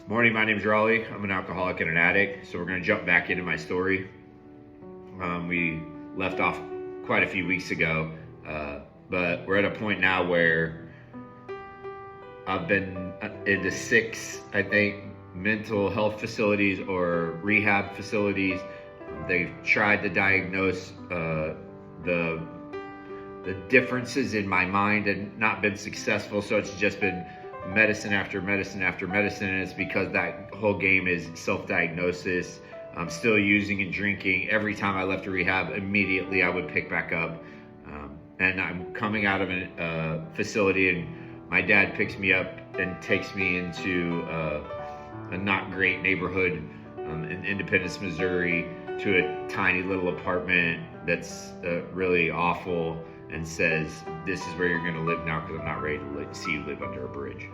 Morning, my name's Raleigh. I'm an alcoholic and an addict. So we're going to jump back into my story. We left off quite a few weeks ago, but we're at a point now where I've been into six, I think, mental health facilities or rehab facilities. They've tried to diagnose the differences in my mind and not been successful. So it's just been medicine after medicine after medicine, and it's because that whole game is self-diagnosis. I'm still using and drinking. Every time I left a rehab, immediately I would pick back up. And I'm coming out of a facility, and my dad picks me up and takes me into a not great neighborhood in Independence, Missouri, to a tiny little apartment that's really awful, and says, "This is where you're going to live now, because I'm not ready to see you live under a bridge."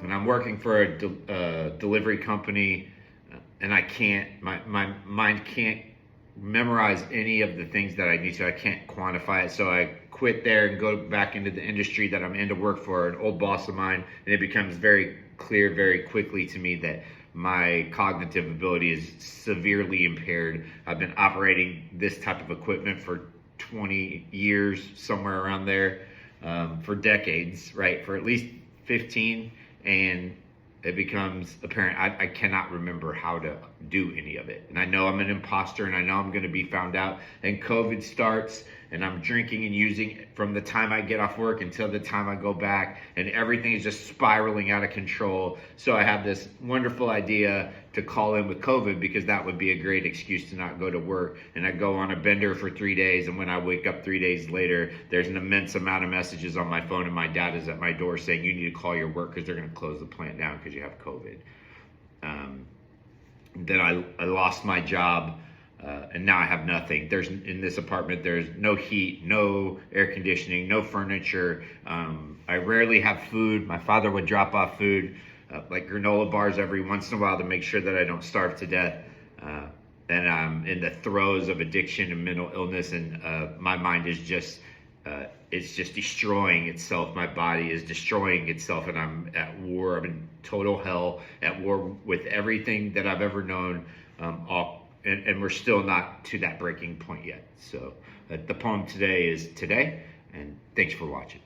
And I'm working for a delivery company, and I can't, my mind can't memorize any of the things that I need to. I can't quantify it. So I quit there and go back into the industry that I'm in to work for an old boss of mine. And it becomes very clear very quickly to me that my cognitive ability is severely impaired. I've been operating this type of equipment for 20 years, somewhere around there, for decades, right? For at least 15. And it becomes apparent I cannot remember how to do any of it. And I know I'm an imposter, and I know I'm going to be found out. And COVID starts, and I'm drinking and using from the time I get off work until the time I go back, and everything is just spiraling out of control. So I have this wonderful idea to call in with COVID, because that would be a great excuse to not go to work. And I go on a bender for 3 days, and when I wake up 3 days later, there's an immense amount of messages on my phone, and my dad is at my door saying, "You need to call your work because they're going to close the plant down because you have COVID." Then I lost my job, and now I have nothing. In this apartment, there's no heat, no air conditioning, no furniture. I rarely have food. My father would drop off food, like granola bars, every once in a while to make sure that I don't starve to death. And I'm in the throes of addiction and mental illness, and my mind is just it's just destroying itself. My body is destroying itself, and I'm at war. I'm in total hell, at war with everything that I've ever known. And we're still not to that breaking point yet. So the poem today is today, and thanks for watching.